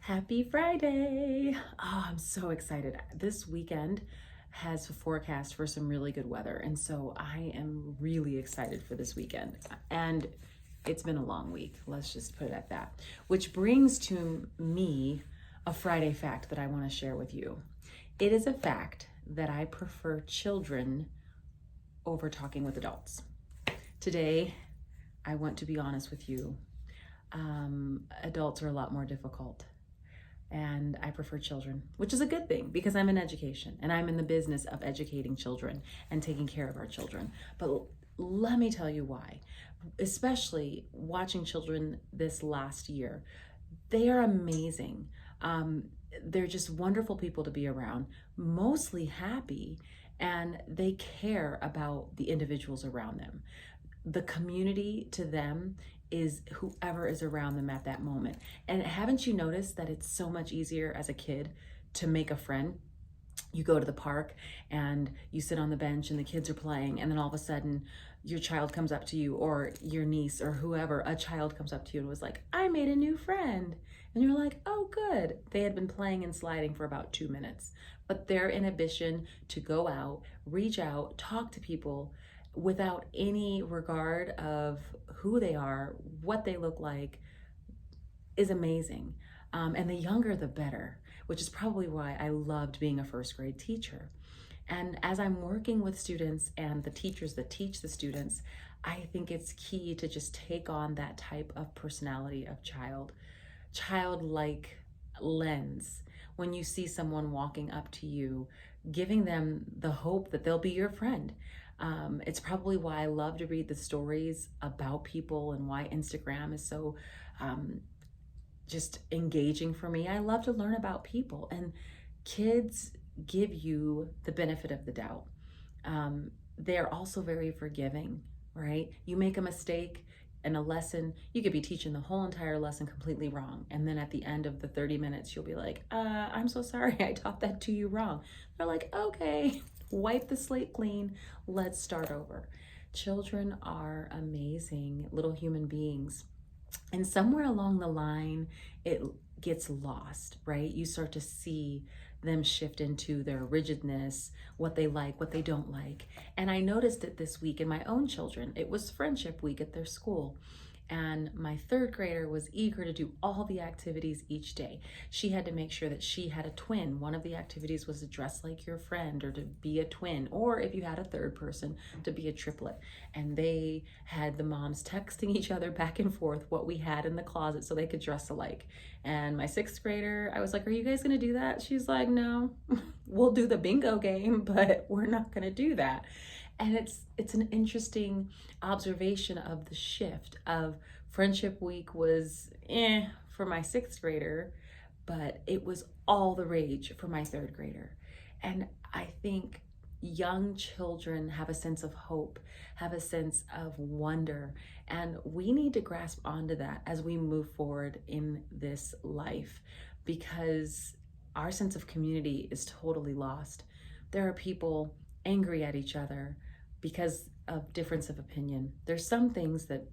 Happy Friday! Oh, I'm so excited. This weekend has a forecast for some really good weather, and so I am really excited for this weekend. And it's been a long week, let's just put it at that. Which brings to me a Friday fact that I want to share with you. It is a fact that I prefer children over talking with adults. Today, I want to be honest with you. Adults are a lot more difficult, and I prefer children, which is a good thing because I'm in education and I'm in the business of educating children and taking care of our children. But let me tell you why, especially watching children this last year. They are amazing. They're just wonderful people to be around, mostly happy, and they care about the individuals around them. The community to them is whoever is around them at that moment. And haven't you noticed that it's so much easier as a kid to make a friend? You go to the park and you sit on the bench and the kids are playing, and then all of a sudden your child comes up to you, or your niece or whoever, a child comes up to you and was like, I made a new friend. And you're like, oh, good. They had been playing and sliding for about 2 minutes. But their inhibition to go out, reach out, talk to people without any regard of who they are, what they look like, is amazing. And the younger, the better, which is probably why I loved being a first grade teacher. And as I'm working with students and the teachers that teach the students, I think it's key to just take on that type of personality of childlike lens. When you see someone walking up to you, giving them the hope that they'll be your friend. It's probably why I love to read the stories about people and why Instagram is so just engaging for me. I love to learn about people, and kids give you the benefit of the doubt. They're also very forgiving, right? You make a mistake in a lesson, you could be teaching the whole entire lesson completely wrong. And then at the end of the 30 minutes, you'll be like, I'm so sorry, I taught that to you wrong. They're like, okay, wipe the slate clean, let's start over. Children are amazing little human beings. And somewhere along the line, it gets lost, right? You start to see them shift into their rigidness, what they like, what they don't like. And I noticed it this week in my own children. It was friendship week at their school. And my third grader was eager to do all the activities each day. She had to make sure that she had a twin. One of the activities was to dress like your friend, or to be a twin, or if you had a third person, to be a triplet. And they had the moms texting each other back and forth what we had in the closet so they could dress alike. And my sixth grader, I was like, are you guys gonna do that? She's like, no, we'll do the bingo game, but we're not gonna do that. And it's an interesting observation of the shift of friendship week was for my sixth grader, but it was all the rage for my third grader. And I think young children have a sense of hope, have a sense of wonder, and we need to grasp onto that as we move forward in this life, because our sense of community is totally lost. There are people angry at each other because of difference of opinion. There's some things that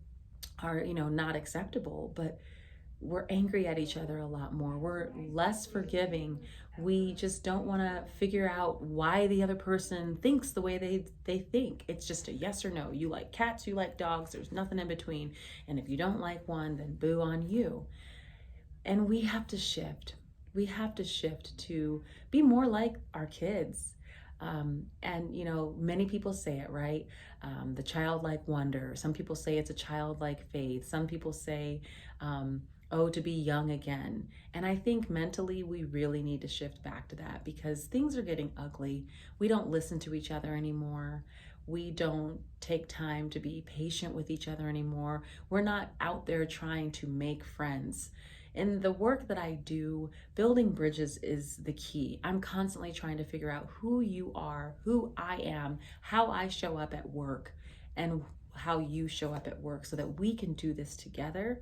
are, not acceptable, but we're angry at each other a lot more. We're less forgiving. We just don't want to figure out why the other person thinks the way they think. It's just a yes or no. You like cats, you like dogs, there's nothing in between. And if you don't like one, then boo on you. And we have to shift. We have to shift to be more like our kids. And many people say it, right? The childlike wonder. Some people say it's a childlike faith. Some people say, oh, to be young again. And I think mentally we really need to shift back to that, because things are getting ugly. We don't listen to each other anymore. We don't take time to be patient with each other anymore. We're not out there trying to make friends. In the work that I do, building bridges is the key. I'm constantly trying to figure out who you are, who I am, how I show up at work, and how you show up at work, so that we can do this together.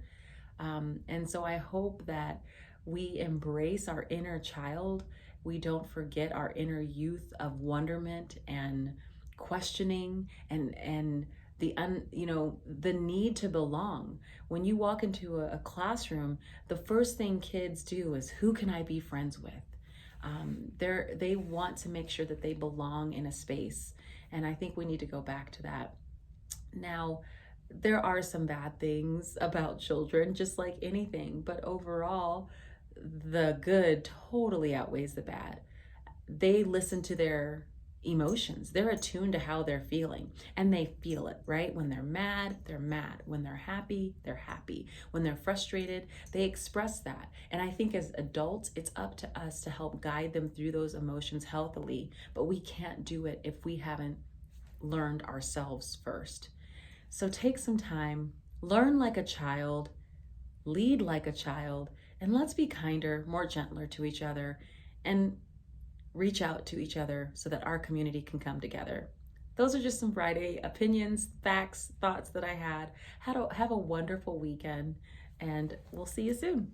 And so I hope that we embrace our inner child. We don't forget our inner youth of wonderment and questioning and the need to belong. When you walk into a classroom, the first thing kids do is, who can I be friends with? They want to make sure that they belong in a space. And I think we need to go back to that. Now, there are some bad things about children, just like anything, but overall, the good totally outweighs the bad. They listen to their emotions. They're attuned to how they're feeling, and they feel it, right? When they're mad, they're mad. When they're happy, they're happy. When they're frustrated, they express that. And I think as adults, it's up to us to help guide them through those emotions healthily, but we can't do it if we haven't learned ourselves first. So take some time, learn like a child, lead like a child, and let's be kinder, more gentler to each other, and reach out to each other so that our community can come together. Those are just some Friday opinions, facts, thoughts that I had. Have a wonderful weekend, and we'll see you soon.